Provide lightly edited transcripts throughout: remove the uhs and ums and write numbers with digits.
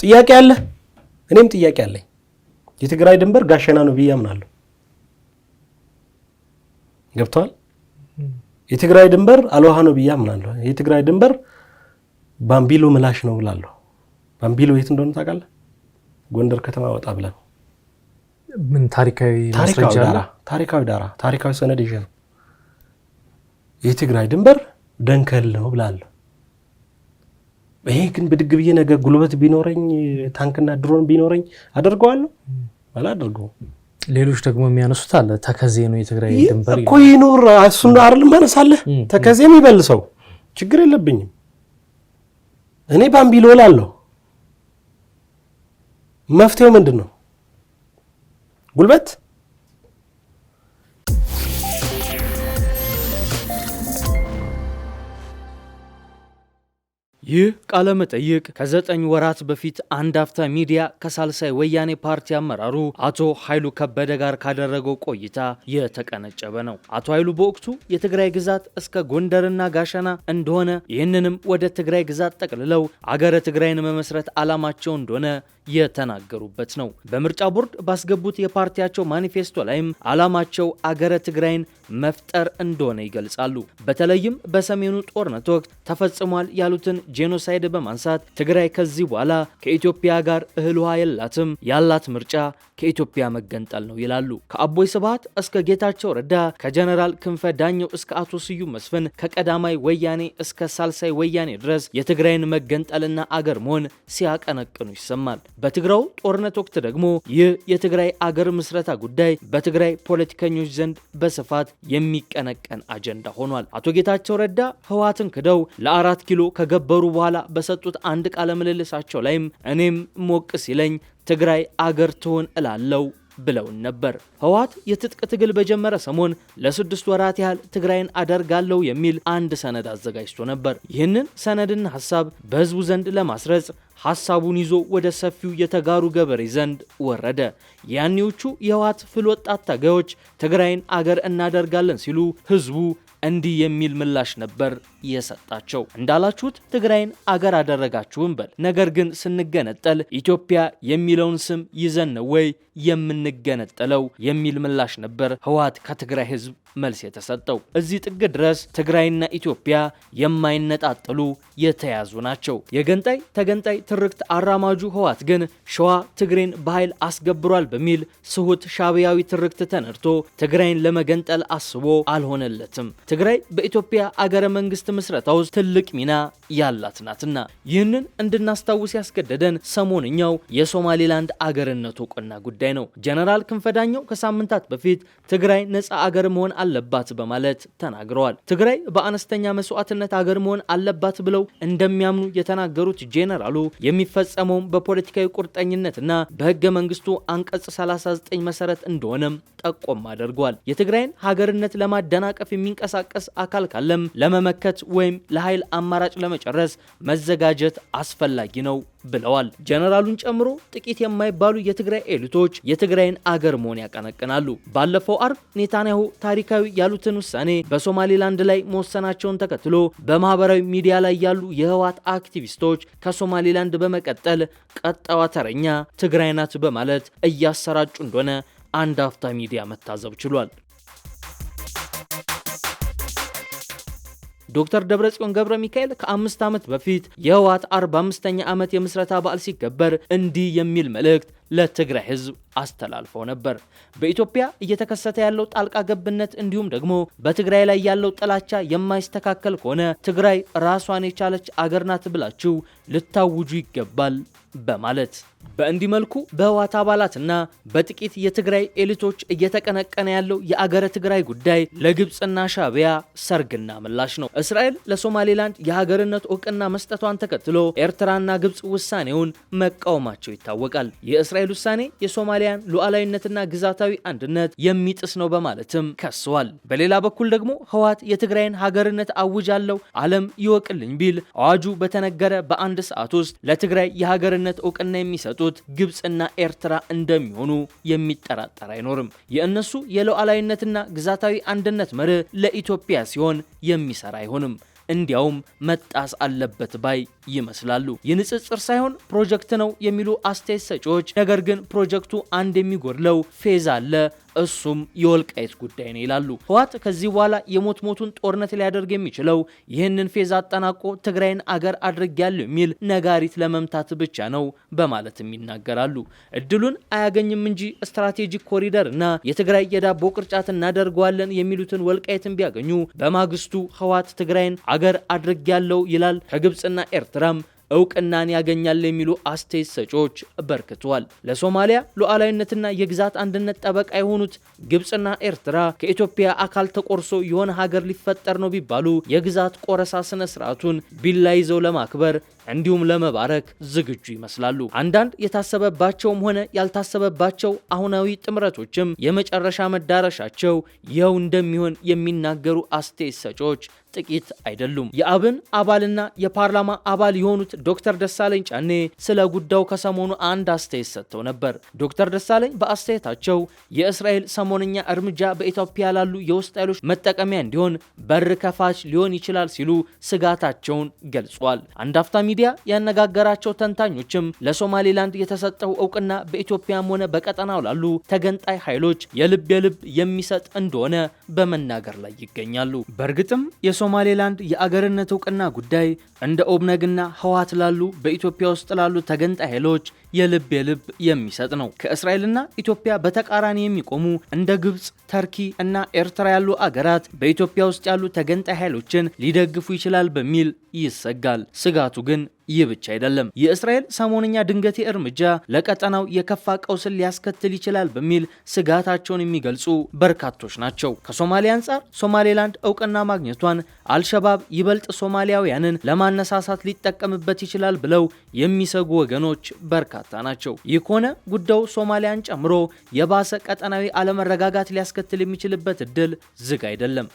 ጥያቄ አለ እኔም ጥያቄ አለኝ የትግራይ ድንበር ጋሸና ነው ብያምናለሁ ገብቷል የትግራይ ድንበር አልዋሃ ነው ብያምናለሁ የትግራይ ድንበር ባምቢሎ ምላሽ ነው ብላለሁ ባምቢሎ የት እንደሆነ ታውቃለህ ጎንደር ከተማ ወጣ ብለ ምን ታሪካዊ ማስረጃ አለ ታሪካዊ ሰነድ ይዤ ነው የትግራይ ድንበር ደንከል ነው ብላለሁ ይሄ ግን በድግ ብዬ ነገር ጉልበት ቢኖረኝ ታንክና ድሮን ቢኖረኝ አደርገዋለሁ አላደርገው ሌሎች ደግሞ የሚያነሱት አለ ተከዜ ነው የትግራይ ድንበር እኮ ይኖር እሱን አይደል ማነሳለህ ተከዜም ይበልሰው ችግር የለብኝም እኔ ባምቢሎ እላለሁ መፍትሄው ምንድነው ጉልበት ይህ ቃለ መጠይቅ ከ9 ወራት በፊት አንድ አፍታ ሚዲያ ከሳልሳይ ወያኔ ፓርቲ አመራሩ አቶ ኃይሉ ከበደ ጋር ካደረገው ቆይታ የተቀነጨበ ነው። አቶ ኃይሉ በወቅቱ የትግራይ ግዛት እስከ ጎንደርና ጋሸና እንደሆነ ይህንንም ወደ ትግራይ ግዛት ጠቅልለው አገረ ትግራይን መመስረት ዓላማቸው እንደሆነ የተናገሩበት ነው። በምርጫ ቦርድ ባስገቡት የፓርቲያቸው ማኒፌስቶ ላይም ዓላማቸው አገረ ትግራይን መፍጠር እንደሆነ ይገልጻሉ። በተለይም በሰሜኑ ጦርነት ወቅት ተፈጽሟል ያሉትን ጄኖሳይድ በማንሳት ትግራይ ከዚህ በኋላ ከኢትዮጵያ ጋር እህል ውሃ የላትም፣ ያላት ምርጫ ከኢትዮጵያ መገንጠል ነው ይላሉ። ከአቦይ ስብሃት እስከ ጌታቸው ረዳ፣ ከጀነራል ክንፈ ዳኘው እስከ አቶ ስዩም መስፍን፣ ከቀዳማይ ወያኔ እስከ ሳልሳይ ወያኔ ድረስ የትግራይን መገንጠልና አገር መሆን ሲያቀነቅኑ ይሰማል። በትግራው ጦርነት ወቅት ደግሞ ይህ የትግራይ አገር ምስረታ ጉዳይ በትግራይ ፖለቲከኞች ዘንድ በስፋት የሚቀነቀን አጀንዳ ሆኗል። አቶ ጌታቸው ረዳ ህወሓትን ክደው ለ4 ኪሎ ከገበሩ በኋላ በሰጡት አንድ ቃለ ምልልሳቸው ላይም እኔም ሞቅ ሲለኝ ትግራይ አገር ትሆን እላለው ብለውን ነበር። ህወሓት የትጥቅ ትግል በጀመረ ሰሞን ለ6 ወራት ያህል ትግራይን አደርጋለሁ የሚል አንድ ሰነድ አዘጋጅቶ ነበር። ይህንን ሰነድና ሐሳብ በህዝቡ ዘንድ ለማስረጽ ሐሳቡን ይዞ ወደ ሰፊው የተጋሩ ገበሬ ዘንድ ወረደ። ያኔዎቹ የህወሓት ፍል ወጣት ታጋዮች ትግራይን አገር እናደርጋለን ሲሉ ህዝቡ እንዲህ የሚል ምላሽ ነበር የሰጣቸው። እንዳላችሁት ትግራይን አገር አደረጋችሁም በል፣ ነገር ግን ስንገነጠል ኢትዮጵያ የሚለውን ስም ይዘን ነው ወይ የምንገነጠለው የሚል ምላሽ ነበር ህወሓት ከትግራይ ህዝብ መልስ የተሰጠው። እዚህ ጥግ ድረስ ትግራይና ኢትዮጵያ የማይነጣጠሉ የተያዙ ናቸው። የገንጣይ ተገንጣይ ትርክት አራማጁ ህወሓት ግን ሸዋ ትግሬን በኃይል አስገብሯል በሚል ስሁት ሻዕቢያዊ ትርክት ተነድቶ ትግራይን ለመገንጠል አስቦ አልሆነለትም። ትግራይ በኢትዮጵያ አገረ መንግስት ምስረታ ውስጥ ትልቅ ሚና ያላት ናትና ይህንን እንድናስታውስ ያስገደደን ሰሞንኛው የሶማሌላንድ አገርነት እውቅና ጉዳይ ነው። ጀነራል ክንፈ ዳኘው ከሳምንታት በፊት ትግራይ ነፃ አገር መሆን አለባት በማለት ተናግረዋል። ትግራይ በአነስተኛ መስዋዕትነት አገር መሆን አለባት ብለው እንደሚያምኑ የተናገሩት ጄኔራሉ የሚፈጸመውም በፖለቲካዊ ቁርጠኝነትና በህገ መንግስቱ አንቀጽ 39 መሰረት እንደሆነም ጠቆም አድርጓል። የትግራይን ሀገርነት ለማደናቀፍ የሚንቀሳቀስ አካል ካለም ለመመከት ወይም ለኃይል አማራጭ ለመጨረስ መዘጋጀት አስፈላጊ ነው ብለዋል። ጀነራሉን ጨምሮ ጥቂት የማይባሉ የትግራይ ኤሊቶች የትግራይን አገር መሆን ያቀነቅናሉ። ባለፈው አርብ ኔታንያሁ ታሪካዊ ያሉትን ውሳኔ በሶማሌላንድ ላይ መወሰናቸውን ተከትሎ በማህበራዊ ሚዲያ ላይ ያሉ የህወሓት አክቲቪስቶች ከሶማሌላንድ በመቀጠል ቀጣዋ ተረኛ ትግራይ ናት በማለት እያሰራጩ እንደሆነ አንድ አፍታ ሚዲያ መታዘብ ችሏል። ዶክተር ደብረጽዮን ገብረ ሚካኤል ከ5 ዓመት በፊት የህወሓት 45ኛ ዓመት የምስረታ በዓል ሲከበር እንዲህ የሚል መልእክት ለትግራይ ህዝብ አስተላልፈው ነበር። በኢትዮጵያ እየተከሰተ ያለው ጣልቃ ገብነት እንዲሁም ደግሞ በትግራይ ላይ ያለው ጥላቻ የማይስተካከል ከሆነ ትግራይ ራሷን የቻለች አገር ናት ብላችሁ ልታውጁ ይገባል በማለት በእንዲህ መልኩ በህወሓት አባላትና በጥቂት የትግራይ ኤሊቶች እየተቀነቀነ ያለው የአገረ ትግራይ ጉዳይ ለግብጽና ሻዕቢያ ሰርግና ምላሽ ነው። እስራኤል ለሶማሌላንድ የሀገርነት እውቅና መስጠቷን ተከትሎ ኤርትራና ግብጽ ውሳኔውን መቃወማቸው ይታወቃል። የእስራኤል ውሳኔ የሶማሊያን ሉዓላዊነትና ግዛታዊ አንድነት የሚጥስ ነው በማለትም ከሰዋል። በሌላ በኩል ደግሞ ህወሓት የትግራይን ሀገርነት አውጃለሁ ዓለም ይወቅልኝ ቢል አዋጁ በተነገረ በአንድ ሰዓት ውስጥ ለትግራይ የሀገርነት እውቅና የሚሰጡት ግብጽና ኤርትራ እንደሚሆኑ የሚጠራጠር አይኖርም። የእነሱ የሉዓላዊነትና ግዛታዊ አንድነት መርህ ለኢትዮጵያ ሲሆን የሚሰራ አይሆንም። እንዲያውም መጣስ አለበት ባይ ይመስላሉ። የንጽጽር ሳይሆን ፕሮጀክት ነው የሚሉ አስተያየት ሰጪዎች ነገር ግን ፕሮጀክቱ አንድ የሚጎድለው ፌዝ አለ እሱም የወልቃይት ጉዳይ ነው ይላሉ። ህወሓት ከዚህ በኋላ የሞቱን ጦርነት ሊያደርግ የሚችለው ይህንን ፌዝ አጠናቆ ትግራይን አገር አድርጌያለሁ የሚል ነጋሪት ለመምታት ብቻ ነው በማለትም ይናገራሉ። እድሉን አያገኝም እንጂ ስትራቴጂክ ኮሪደር እና የትግራይ የዳቦ ቅርጫት እናደርገዋለን የሚሉትን ወልቃይትን ቢያገኙ በማግስቱ ህወሓት ትግራይን አገር አድርጌያለሁ ይላል። ከግብጽና ኤርትራም እውቅናን ያገኛል የሚሉ አስተያየት ሰጪዎች በርክተዋል። ለሶማሊያ ሉዓላዊነትና የግዛት አንድነት ጠበቃ የሆኑት ግብጽና ኤርትራ ከኢትዮጵያ አካል ተቆርሶ የሆነ ሀገር ሊፈጠር ነው ቢባሉ የግዛት ቆረሳ ስነ ስርዓቱን ቢላ ይዘው ለማክበር እንዲሁም ለመባረክ ዝግጁ ይመስላሉ። አንዳንድ የታሰበባቸውም ሆነ ያልታሰበባቸው አሁናዊ ጥምረቶችም የመጨረሻ መዳረሻቸው ይኸው እንደሚሆን የሚናገሩ አስተያየት ሰጪዎች ጥቂት አይደሉም። የአብን አባልና የፓርላማ አባል የሆኑት ዶክተር ደሳለኝ ጫኔ ስለ ጉዳዩ ከሰሞኑ አንድ አስተያየት ሰጥተው ነበር። ዶክተር ደሳለኝ በአስተያየታቸው የእስራኤል ሰሞነኛ እርምጃ በኢትዮጵያ ላሉ የውስጥ ኃይሎች መጠቀሚያ እንዲሆን በር ከፋች ሊሆን ይችላል ሲሉ ስጋታቸውን ገልጿል። አንድ አፍታ ሚዲያ ያነጋገራቸው ተንታኞችም ለሶማሌላንድ የተሰጠው እውቅና በኢትዮጵያም ሆነ በቀጠናው ላሉ ተገንጣይ ኃይሎች የልብ የሚሰጥ እንደሆነ በመናገር ላይ ይገኛሉ። በእርግጥም የሶማሌላንድ የአገርነት እውቅና ጉዳይ እንደ ኦብነግና ህወሓት ላሉ በኢትዮጵያ ውስጥ ላሉ ተገንጣይ ኃይሎች የልብ የሚሰጥ ነው። ከእስራኤልና ኢትዮጵያ በተቃራኒ የሚቆሙ እንደ ግብጽ፣ ተርኪ እና ኤርትራ ያሉ አገራት በኢትዮጵያ ውስጥ ያሉ ተገንጣይ ኃይሎችን ሊደግፉ ይችላል በሚል ይሰጋል። ስጋቱ ግን ይህ ብቻ አይደለም። የእስራኤል ሰሞነኛ ድንገቴ እርምጃ ለቀጠናው የከፋ ቀውስን ሊያስከትል ይችላል በሚል ስጋታቸውን የሚገልጹ በርካቶች ናቸው። ከሶማሊያ አንጻር ሶማሌላንድ እውቅና ማግኘቷን አልሸባብ ይበልጥ ሶማሊያውያንን ለማነሳሳት ሊጠቀምበት ይችላል ብለው የሚሰጉ ወገኖች በርካታ ናቸው። ይህ ከሆነ ጉዳዩ ሶማሊያን ጨምሮ የባሰ ቀጠናዊ አለመረጋጋት ሊያስከትል የሚችልበት እድል ዝግ አይደለም።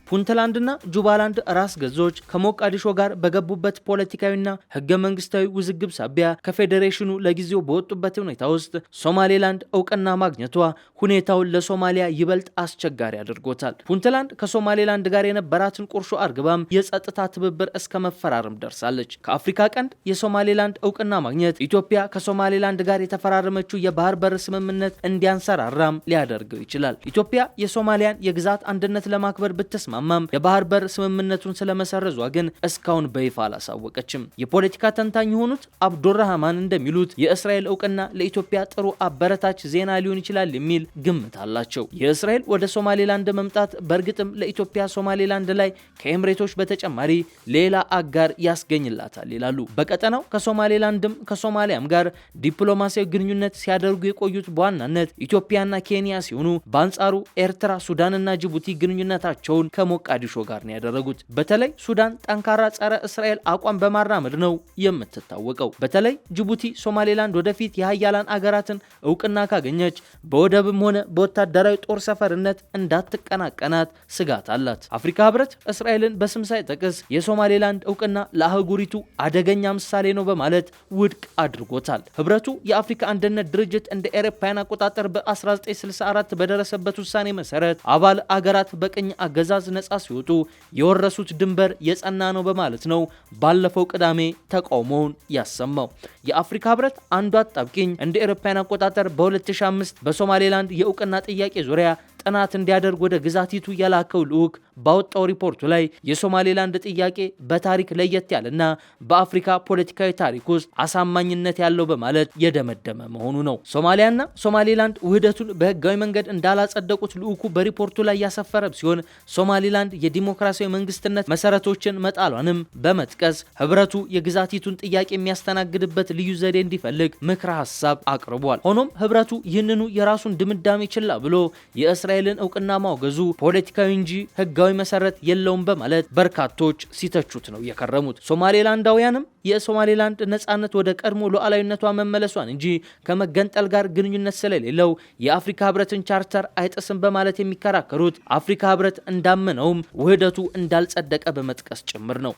ፑንትላንድና ጁባላንድ ራስ ገዞች ከሞቃዲሾ ጋር በገቡበት ፖለቲካዊና ህገ መንግስታዊ ውዝግብ ሳቢያ ከፌዴሬሽኑ ለጊዜው በወጡበት ሁኔታ ውስጥ ሶማሌላንድ እውቅና ማግኘቷ ሁኔታውን ለሶማሊያ ይበልጥ አስቸጋሪ አድርጎታል። ፑንትላንድ ከሶማሌላንድ ጋር የነበራትን ቁርሾ አርግባም የጸጥታ ትብብር እስከ መፈራረም ደርሳለች። ከአፍሪካ ቀንድ የሶማሌላንድ እውቅና ማግኘት ኢትዮጵያ ከሶማሌላንድ ጋር የተፈራረመችው የባህር በር ስምምነት እንዲያንሰራራም ሊያደርገው ይችላል። ኢትዮጵያ የሶማሊያን የግዛት አንድነት ለማክበር ብትስማ የባህር በር ስምምነቱን ስለመሰረዟ ግን እስካሁን በይፋ አላሳወቀችም። የፖለቲካ ተንታኝ የሆኑት አብዱራህማን እንደሚሉት የእስራኤል እውቅና ለኢትዮጵያ ጥሩ አበረታች ዜና ሊሆን ይችላል የሚል ግምት አላቸው። የእስራኤል ወደ ሶማሌላንድ መምጣት በእርግጥም ለኢትዮጵያ ሶማሌላንድ ላይ ከኤምሬቶች በተጨማሪ ሌላ አጋር ያስገኝላታል ይላሉ። በቀጠናው ከሶማሌላንድም ከሶማሊያም ጋር ዲፕሎማሲያዊ ግንኙነት ሲያደርጉ የቆዩት በዋናነት ኢትዮጵያና ኬንያ ሲሆኑ በአንጻሩ ኤርትራ፣ ሱዳንና ጅቡቲ ግንኙነታቸውን ሞቃዲሾ ጋር ነው ያደረጉት። በተለይ ሱዳን ጠንካራ ጸረ እስራኤል አቋም በማራመድ ነው የምትታወቀው። በተለይ ጅቡቲ ሶማሌላንድ ወደፊት የሀያላን አገራትን እውቅና ካገኘች በወደብም ሆነ በወታደራዊ ጦር ሰፈርነት እንዳትቀናቀናት ስጋት አላት። አፍሪካ ህብረት እስራኤልን በስም ሳይጠቅስ የሶማሌላንድ እውቅና ለአህጉሪቱ አደገኛ ምሳሌ ነው በማለት ውድቅ አድርጎታል። ህብረቱ የአፍሪካ አንድነት ድርጅት እንደ አውሮፓውያን አቆጣጠር በ1964 በደረሰበት ውሳኔ መሰረት አባል አገራት በቅኝ አገዛዝ ነጻ ሲወጡ የወረሱት ድንበር የጸና ነው በማለት ነው ባለፈው ቅዳሜ ተቃውሞውን ያሰማው። የአፍሪካ ህብረት አንዱ አጣብቂኝ እንደ አውሮፓውያን አቆጣጠር በ2005 በሶማሌላንድ የእውቅና ጥያቄ ዙሪያ ጥናት እንዲያደርግ ወደ ግዛቲቱ የላከው ልዑክ ባወጣው ሪፖርቱ ላይ የሶማሌላንድ ጥያቄ በታሪክ ለየት ያለና በአፍሪካ ፖለቲካዊ ታሪክ ውስጥ አሳማኝነት ያለው በማለት የደመደመ መሆኑ ነው። ሶማሊያና ሶማሌላንድ ውህደቱን በህጋዊ መንገድ እንዳላጸደቁት ልዑኩ በሪፖርቱ ላይ ያሰፈረ ሲሆን ሶማሌላንድ የዲሞክራሲያዊ መንግስትነት መሰረቶችን መጣሏንም በመጥቀስ ህብረቱ የግዛቲቱን ጥያቄ የሚያስተናግድበት ልዩ ዘዴ እንዲፈልግ ምክረ ሐሳብ አቅርቧል። ሆኖም ህብረቱ ይህንኑ የራሱን ድምዳሜ ችላ ብሎ የእስራኤልን እውቅና ማውገዙ ፖለቲካዊ እንጂ ህጋዊ መሰረት የለውም በማለት በርካቶች ሲተቹት ነው የከረሙት። ሶማሌላንዳውያንም የሶማሌላንድ ነጻነት ወደ ቀድሞ ሉዓላዊነቷ መመለሷን እንጂ ከመገንጠል ጋር ግንኙነት ስለሌለው የአፍሪካ ህብረትን ቻርተር አይጥስም በማለት የሚከራከሩት አፍሪካ ህብረት እንዳመነውም ውህደቱ እንዳልጸደቀ በመጥቀስ ጭምር ነው።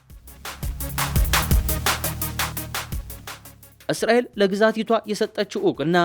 እስራኤል ለግዛቲቷ የሰጠችው እውቅና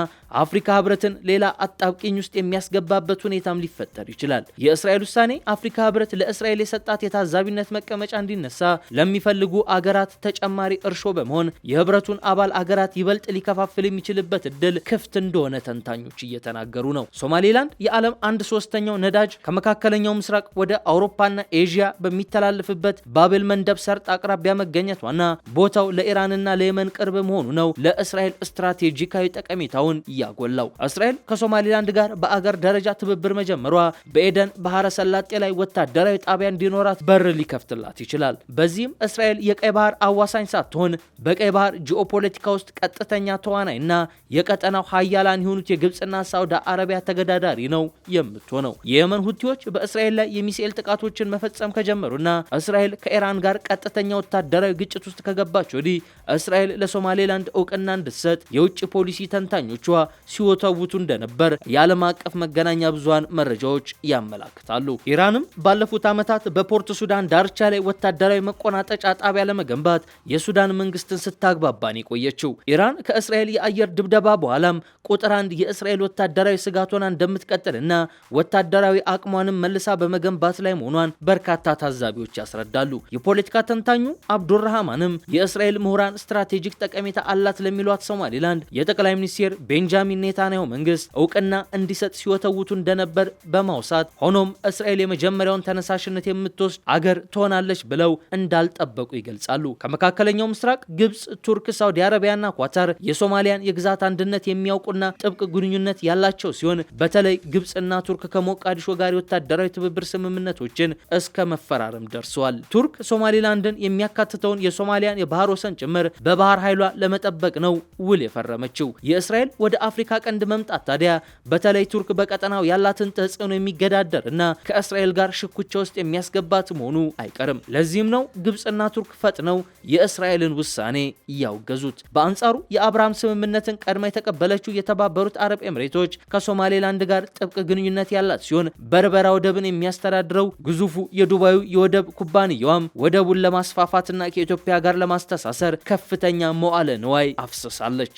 አፍሪካ ህብረትን ሌላ አጣብቂኝ ውስጥ የሚያስገባበት ሁኔታም ሊፈጠር ይችላል። የእስራኤል ውሳኔ አፍሪካ ህብረት ለእስራኤል የሰጣት የታዛቢነት መቀመጫ እንዲነሳ ለሚፈልጉ አገራት ተጨማሪ እርሾ በመሆን የህብረቱን አባል አገራት ይበልጥ ሊከፋፍል የሚችልበት እድል ክፍት እንደሆነ ተንታኞች እየተናገሩ ነው። ሶማሌላንድ የዓለም 1/3 ነዳጅ ከመካከለኛው ምስራቅ ወደ አውሮፓና ኤዥያ በሚተላለፍበት ባቤል መንደብ ሰርጥ አቅራቢያ መገኘቷና ቦታው ለኢራንና ለየመን ቅርብ መሆኑ ነው ለእስራኤል ስትራቴጂካዊ ጠቀሜታውን ያጎላው። እስራኤል ከሶማሌላንድ ጋር በአገር ደረጃ ትብብር መጀመሯ በኤደን ባህረ ሰላጤ ላይ ወታደራዊ ጣቢያ እንዲኖራት በር ሊከፍትላት ይችላል። በዚህም እስራኤል የቀይ ባህር አዋሳኝ ሳትሆን በቀይ ባህር ጂኦፖለቲካ ውስጥ ቀጥተኛ ተዋናይና የቀጠናው ሀያላን የሆኑት የግብጽና ሳውዲ አረቢያ ተገዳዳሪ ነው የምትሆነው። የየመን ሁቲዎች በእስራኤል ላይ የሚሳኤል ጥቃቶችን መፈጸም ከጀመሩና እስራኤል ከኢራን ጋር ቀጥተኛ ወታደራዊ ግጭት ውስጥ ከገባች ወዲህ እስራኤል ለሶማሌላንድ እውቅና እንድትሰጥ የውጭ ፖሊሲ ተንታኞቿ ሲወተውቱ እንደነበር የዓለም አቀፍ መገናኛ ብዙሃን መረጃዎች ያመላክታሉ። ኢራንም ባለፉት ዓመታት በፖርት ሱዳን ዳርቻ ላይ ወታደራዊ መቆናጠጫ ጣቢያ ለመገንባት የሱዳን መንግስትን ስታግባባን የቆየችው ኢራን ከእስራኤል የአየር ድብደባ በኋላም ቁጥር 1 የእስራኤል ወታደራዊ ስጋት ሆና እንደምትቀጥልና ወታደራዊ አቅሟንም መልሳ በመገንባት ላይ መሆኗን በርካታ ታዛቢዎች ያስረዳሉ። የፖለቲካ ተንታኙ አብዱራህማንም የእስራኤል ምሁራን ስትራቴጂክ ጠቀሜታ አላት ለሚሏት ሶማሌላንድ የጠቅላይ ሚኒስትር ቤንጃሚን ኔታንያሁ መንግስት እውቅና እንዲሰጥ ሲወተውቱ እንደነበር በማውሳት ሆኖም እስራኤል የመጀመሪያውን ተነሳሽነት የምትወስድ አገር ትሆናለች ብለው እንዳልጠበቁ ይገልጻሉ። ከመካከለኛው ምስራቅ ግብጽ፣ ቱርክ፣ ሳውዲ አረቢያና ኳታር የሶማሊያን የግዛት አንድነት የሚያውቁና ጥብቅ ግንኙነት ያላቸው ሲሆን በተለይ ግብጽና ቱርክ ከሞቃዲሾ ጋር የወታደራዊ ትብብር ስምምነቶችን እስከ መፈራረም ደርሰዋል። ቱርክ ሶማሌላንድን የሚያካትተውን የሶማሊያን የባህር ወሰን ጭምር በባህር ኃይሏ ለመጠበቅ ነው ውል የፈረመችው። የእስራኤል ወደ አፍሪካ ቀንድ መምጣት ታዲያ በተለይ ቱርክ በቀጠናው ያላትን ተጽዕኖ የሚገዳደር እና ከእስራኤል ጋር ሽኩቻ ውስጥ የሚያስገባት መሆኑ አይቀርም። ለዚህም ነው ግብጽና ቱርክ ፈጥነው የእስራኤልን ውሳኔ ያወገዙት። በአንጻሩ የአብርሃም ስምምነትን ቀድማ የተቀበለችው የተባበሩት አረብ ኤምሬቶች ከሶማሌላንድ ጋር ጥብቅ ግንኙነት ያላት ሲሆን በርበራ ወደብን የሚያስተዳድረው ግዙፉ የዱባዩ የወደብ ኩባንያዋም ወደቡን ለማስፋፋትና ከኢትዮጵያ ጋር ለማስተሳሰር ከፍተኛ መዋዕለ ንዋይ አፍስሳለች።